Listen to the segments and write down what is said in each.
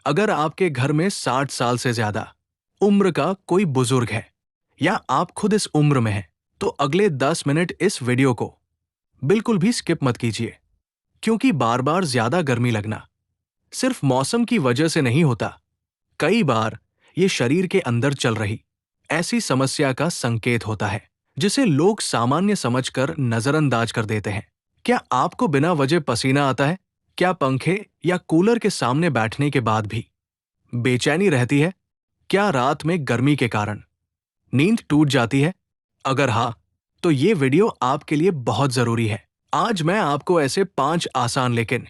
अगर आपके घर में 60 साल से ज्यादा उम्र का कोई बुजुर्ग है या आप खुद इस उम्र में हैं, तो अगले 10 मिनट इस वीडियो को बिल्कुल भी स्किप मत कीजिए, क्योंकि बार बार ज्यादा गर्मी लगना सिर्फ मौसम की वजह से नहीं होता। कई बार ये शरीर के अंदर चल रही ऐसी समस्या का संकेत होता है जिसे लोग सामान्य समझकर नजरअंदाज कर देते हैं। क्या आपको बिना वजह पसीना आता है? क्या पंखे या कूलर के सामने बैठने के बाद भी बेचैनी रहती है? क्या रात में गर्मी के कारण नींद टूट जाती है? अगर हाँ, तो ये वीडियो आपके लिए बहुत जरूरी है। आज मैं आपको ऐसे 5 आसान लेकिन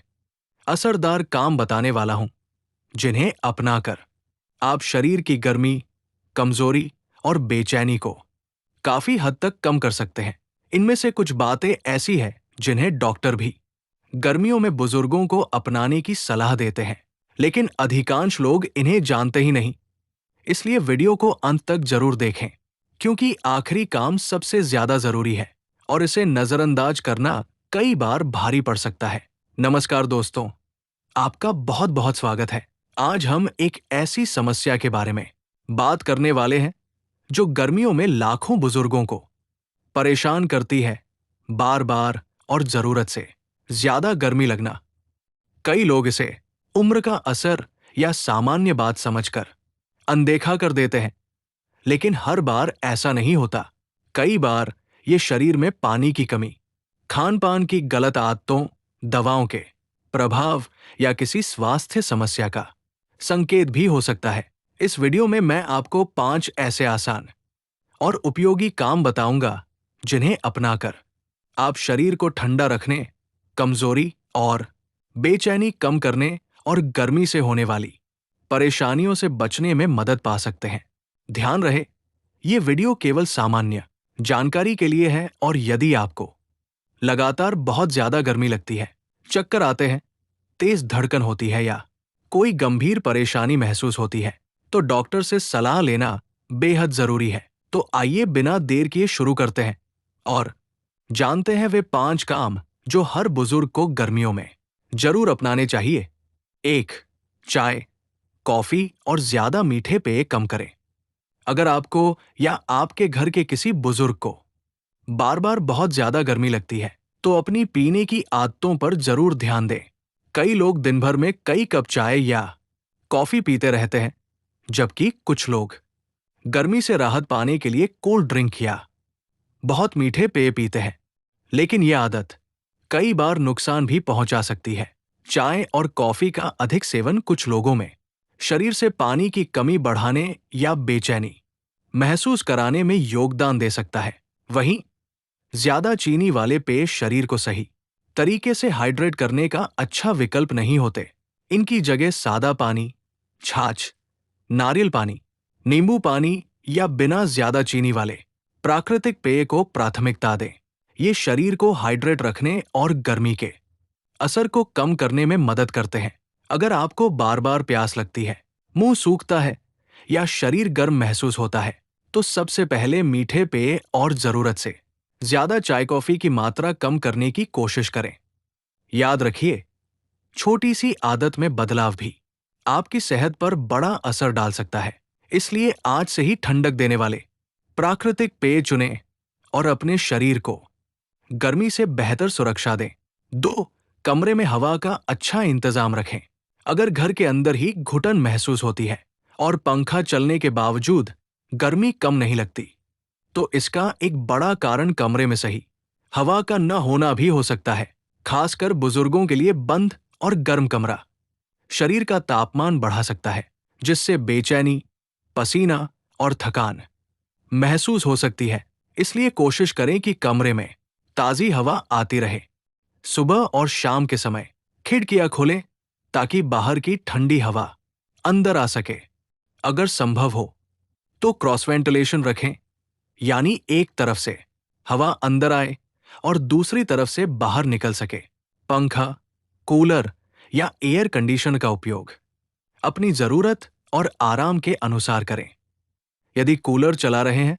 असरदार काम बताने वाला हूं जिन्हें अपनाकर आप शरीर की गर्मी, कमजोरी और बेचैनी को काफी हद तक कम कर सकते हैं। इनमें से कुछ बातें ऐसी हैं जिन्हें डॉक्टर भी गर्मियों में बुजुर्गों को अपनाने की सलाह देते हैं, लेकिन अधिकांश लोग इन्हें जानते ही नहीं। इसलिए वीडियो को अंत तक जरूर देखें, क्योंकि आखिरी काम सबसे ज्यादा जरूरी है और इसे नजरअंदाज करना कई बार भारी पड़ सकता है। नमस्कार दोस्तों, आपका बहुत बहुत स्वागत है। आज हम एक ऐसी समस्या के बारे में बात करने वाले हैं जो गर्मियों में लाखों बुजुर्गों को परेशान करती है। बार बार और जरूरत से ज्यादा गर्मी लगना। कई लोग इसे उम्र का असर या सामान्य बात समझकर अनदेखा कर देते हैं, लेकिन हर बार ऐसा नहीं होता। कई बार ये शरीर में पानी की कमी, खान पान की गलत आदतों, दवाओं के प्रभाव या किसी स्वास्थ्य समस्या का संकेत भी हो सकता है। इस वीडियो में मैं आपको 5 ऐसे आसान और उपयोगी काम बताऊंगा जिन्हें अपनाकर आप शरीर को ठंडा रखने, कमजोरी और बेचैनी कम करने और गर्मी से होने वाली परेशानियों से बचने में मदद पा सकते हैं। ध्यान रहे, ये वीडियो केवल सामान्य जानकारी के लिए है और यदि आपको लगातार बहुत ज्यादा गर्मी लगती है, चक्कर आते हैं, तेज धड़कन होती है या कोई गंभीर परेशानी महसूस होती है, तो डॉक्टर से सलाह लेना बेहद जरूरी है। तो आइए बिना देर किए शुरू करते हैं और जानते हैं वे 5 काम जो हर बुजुर्ग को गर्मियों में जरूर अपनाने चाहिए। 1. चाय, कॉफी और ज्यादा मीठे पेय कम करें। अगर आपको या आपके घर के किसी बुजुर्ग को बार बार बहुत ज्यादा गर्मी लगती है, तो अपनी पीने की आदतों पर जरूर ध्यान दें। कई लोग दिन भर में कई कप चाय या कॉफी पीते रहते हैं, जबकि कुछ लोग गर्मी से राहत पाने के लिए कोल्ड ड्रिंक या बहुत मीठे पेय पीते हैं, लेकिन यह आदत कई बार नुकसान भी पहुंचा सकती है। चाय और कॉफी का अधिक सेवन कुछ लोगों में शरीर से पानी की कमी बढ़ाने या बेचैनी महसूस कराने में योगदान दे सकता है। वहीं ज्यादा चीनी वाले पेय शरीर को सही तरीके से हाइड्रेट करने का अच्छा विकल्प नहीं होते। इनकी जगह सादा पानी, छाछ, नारियल पानी, नींबू पानी या बिना ज्यादा चीनी वाले प्राकृतिक पेय को प्राथमिकता दें। ये शरीर को हाइड्रेट रखने और गर्मी के असर को कम करने में मदद करते हैं। अगर आपको बार बार प्यास लगती है, मुंह सूखता है या शरीर गर्म महसूस होता है, तो सबसे पहले मीठे पेय और जरूरत से ज्यादा चाय कॉफी की मात्रा कम करने की कोशिश करें। याद रखिए, छोटी सी आदत में बदलाव भी आपकी सेहत पर बड़ा असर डाल सकता है। इसलिए आज से ही ठंडक देने वाले प्राकृतिक पेय चुनें और अपने शरीर को गर्मी से बेहतर सुरक्षा दें। 2. कमरे में हवा का अच्छा इंतजाम रखें। अगर घर के अंदर ही घुटन महसूस होती है और पंखा चलने के बावजूद गर्मी कम नहीं लगती, तो इसका एक बड़ा कारण कमरे में सही हवा का न होना भी हो सकता है। खासकर बुजुर्गों के लिए बंद और गर्म कमरा शरीर का तापमान बढ़ा सकता है, जिससे बेचैनी, पसीना और थकान महसूस हो सकती है। इसलिए कोशिश करें कि कमरे में ताजी हवा आती रहे। सुबह और शाम के समय खिड़कियां खोलें ताकि बाहर की ठंडी हवा अंदर आ सके। अगर संभव हो तो क्रॉस वेंटिलेशन रखें, यानी एक तरफ से हवा अंदर आए और दूसरी तरफ से बाहर निकल सके। पंखा, कूलर या एयर कंडीशनर का उपयोग अपनी जरूरत और आराम के अनुसार करें। यदि कूलर चला रहे हैं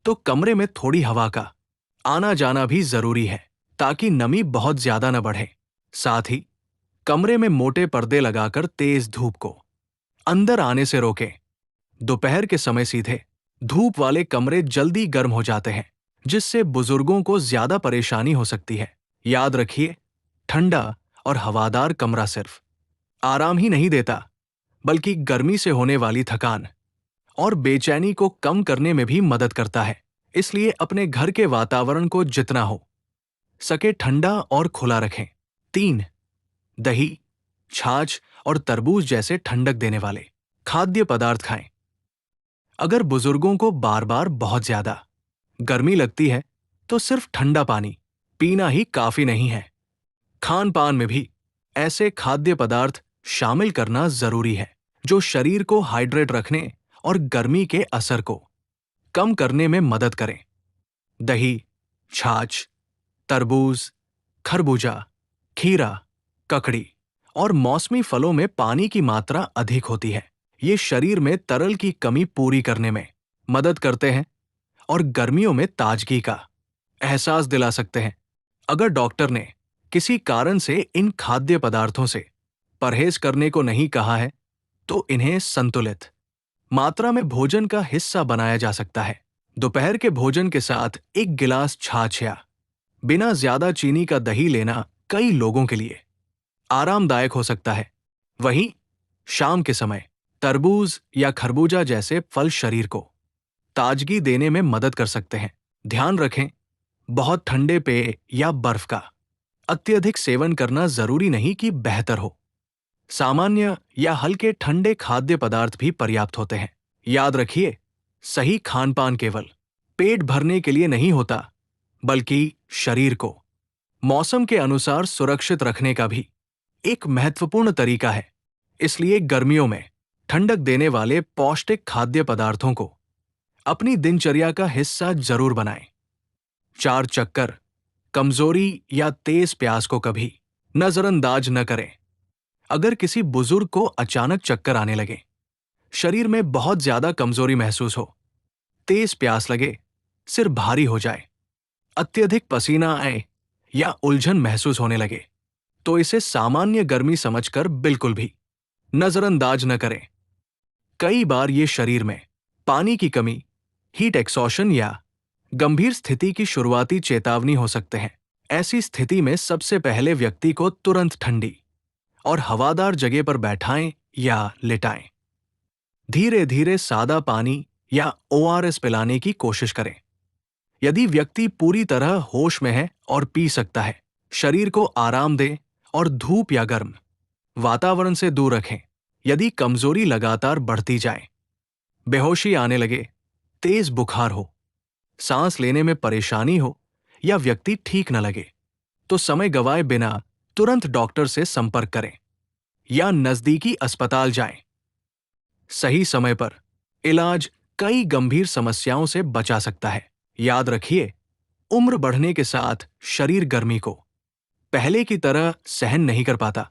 तो कमरे में थोड़ी हवा का आना जाना भी जरूरी है, ताकि नमी बहुत ज्यादा न बढ़े। साथ ही कमरे में मोटे पर्दे लगाकर तेज धूप को अंदर आने से रोकें। दोपहर के समय सीधे धूप वाले कमरे जल्दी गर्म हो जाते हैं, जिससे बुजुर्गों को ज्यादा परेशानी हो सकती है। याद रखिए, ठंडा और हवादार कमरा सिर्फ आराम ही नहीं देता, बल्कि गर्मी से होने वाली थकान और बेचैनी को कम करने में भी मदद करता है। इसलिए अपने घर के वातावरण को जितना हो सके ठंडा और खुला रखें। 3. दही, छाछ और तरबूज जैसे ठंडक देने वाले खाद्य पदार्थ खाएं। अगर बुजुर्गों को बार बार बहुत ज्यादा गर्मी लगती है, तो सिर्फ ठंडा पानी पीना ही काफी नहीं है। खान पान में भी ऐसे खाद्य पदार्थ शामिल करना जरूरी है जो शरीर को हाइड्रेट रखने और गर्मी के असर को कम करने में मदद करें। दही, छाछ, तरबूज, खरबूजा, खीरा, ककड़ी और मौसमी फलों में पानी की मात्रा अधिक होती है। ये शरीर में तरल की कमी पूरी करने में मदद करते हैं और गर्मियों में ताजगी का एहसास दिला सकते हैं। अगर डॉक्टर ने किसी कारण से इन खाद्य पदार्थों से परहेज करने को नहीं कहा है, तो इन्हें संतुलित मात्रा में भोजन का हिस्सा बनाया जा सकता है। दोपहर के भोजन के साथ एक गिलास छाछ या बिना ज्यादा चीनी का दही लेना कई लोगों के लिए आरामदायक हो सकता है। वहीं शाम के समय तरबूज या खरबूजा जैसे फल शरीर को ताजगी देने में मदद कर सकते हैं। ध्यान रखें, बहुत ठंडे पेय या बर्फ का अत्यधिक सेवन करना जरूरी नहीं कि बेहतर हो। सामान्य या हल्के ठंडे खाद्य पदार्थ भी पर्याप्त होते हैं। याद रखिए, सही खानपान केवल पेट भरने के लिए नहीं होता, बल्कि शरीर को मौसम के अनुसार सुरक्षित रखने का भी एक महत्वपूर्ण तरीका है। इसलिए गर्मियों में ठंडक देने वाले पौष्टिक खाद्य पदार्थों को अपनी दिनचर्या का हिस्सा जरूर बनाएं। 4 चक्कर, कमजोरी या तेज प्यास को कभी नजरअंदाज न करें। अगर किसी बुजुर्ग को अचानक चक्कर आने लगे, शरीर में बहुत ज्यादा कमजोरी महसूस हो, तेज प्यास लगे, सिर भारी हो जाए, अत्यधिक पसीना आए या उलझन महसूस होने लगे, तो इसे सामान्य गर्मी समझकर बिल्कुल भी नजरअंदाज न करें। कई बार ये शरीर में पानी की कमी, हीट एक्सॉशन या गंभीर स्थिति की शुरुआती चेतावनी हो सकते हैं। ऐसी स्थिति में सबसे पहले व्यक्ति को तुरंत ठंडी और हवादार जगह पर बैठाएं या लेटाएं। धीरे धीरे सादा पानी या ओआरएस पिलाने की कोशिश करें। यदि व्यक्ति पूरी तरह होश में है और पी सकता है, शरीर को आराम दें और धूप या गर्म वातावरण से दूर रखें। यदि कमजोरी लगातार बढ़ती जाए, बेहोशी आने लगे, तेज बुखार हो, सांस लेने में परेशानी हो या व्यक्ति ठीक न लगे, तो समय गंवाए बिना तुरंत डॉक्टर से संपर्क करें या नजदीकी अस्पताल जाएं। सही समय पर इलाज कई गंभीर समस्याओं से बचा सकता है। याद रखिए, उम्र बढ़ने के साथ शरीर गर्मी को पहले की तरह सहन नहीं कर पाता,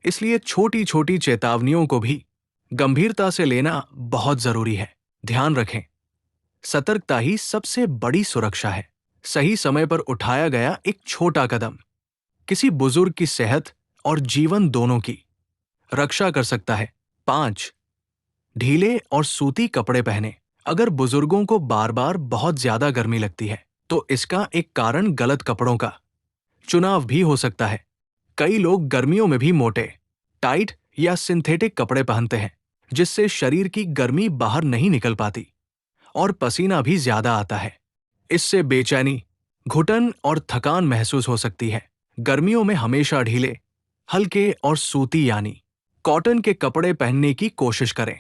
इसलिए छोटी छोटी चेतावनियों को भी गंभीरता से लेना बहुत जरूरी है। ध्यान रखें, सतर्कता ही सबसे बड़ी सुरक्षा है। सही समय पर उठाया गया एक छोटा कदम किसी बुजुर्ग की सेहत और जीवन दोनों की रक्षा कर सकता है। 5. ढीले और सूती कपड़े पहने। अगर बुजुर्गों को बार बार बहुत ज्यादा गर्मी लगती है, तो इसका एक कारण गलत कपड़ों का चुनाव भी हो सकता है। कई लोग गर्मियों में भी मोटे, टाइट या सिंथेटिक कपड़े पहनते हैं, जिससे शरीर की गर्मी बाहर नहीं निकल पाती और पसीना भी ज्यादा आता है। इससे बेचैनी, घुटन और थकान महसूस हो सकती है। गर्मियों में हमेशा ढीले, हल्के और सूती यानी कॉटन के कपड़े पहनने की कोशिश करें।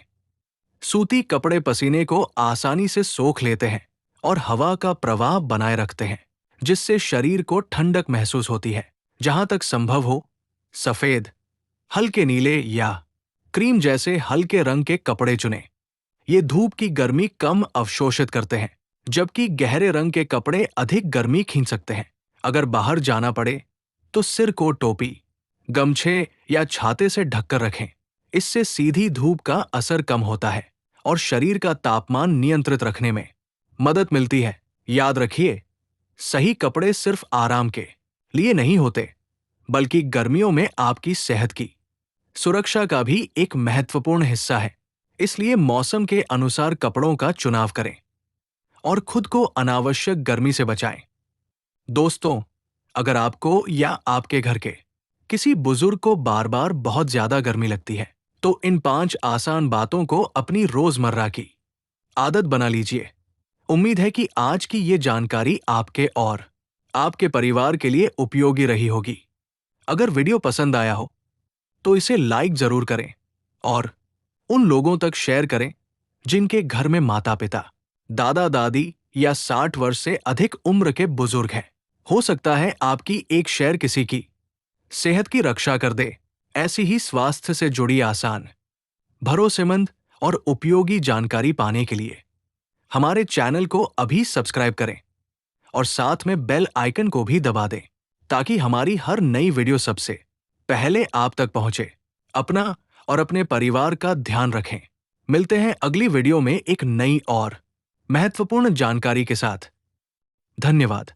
सूती कपड़े पसीने को आसानी से सोख लेते हैं और हवा का प्रवाह बनाए रखते हैं, जिससे शरीर को ठंडक महसूस होती है। जहां तक संभव हो, सफेद, हल्के नीले या क्रीम जैसे हल्के रंग के कपड़े चुनें। ये धूप की गर्मी कम अवशोषित करते हैं, जबकि गहरे रंग के कपड़े अधिक गर्मी खींच सकते हैं। अगर बाहर जाना पड़े, तो सिर को टोपी, गमछे या छाते से ढककर रखें। इससे सीधी धूप का असर कम होता है और शरीर का तापमान नियंत्रित रखने में मदद मिलती है। याद रखिए, सही कपड़े सिर्फ आराम के लिए नहीं होते, बल्कि गर्मियों में आपकी सेहत की सुरक्षा का भी एक महत्वपूर्ण हिस्सा है। इसलिए मौसम के अनुसार कपड़ों का चुनाव करें और खुद को अनावश्यक गर्मी से बचाएं। दोस्तों, अगर आपको या आपके घर के किसी बुजुर्ग को बार बार बहुत ज्यादा गर्मी लगती है, तो इन 5 आसान बातों को अपनी रोजमर्रा की आदत बना लीजिए। उम्मीद है कि आज की ये जानकारी आपके और आपके परिवार के लिए उपयोगी रही होगी। अगर वीडियो पसंद आया हो तो इसे लाइक जरूर करें और उन लोगों तक शेयर करें जिनके घर में माता-पिता, दादा-दादी या 60 वर्ष से अधिक उम्र के बुजुर्ग हैं। हो सकता है आपकी एक शेयर किसी की सेहत की रक्षा कर दे। ऐसी ही स्वास्थ्य से जुड़ी आसान, भरोसेमंद और उपयोगी जानकारी पाने के लिए हमारे चैनल को अभी सब्सक्राइब करें और साथ में बेल आइकन को भी दबा दें ताकि हमारी हर नई वीडियो सबसे पहले आप तक पहुंचे। अपना और अपने परिवार का ध्यान रखें। मिलते हैं अगली वीडियो में एक नई और महत्वपूर्ण जानकारी के साथ। धन्यवाद।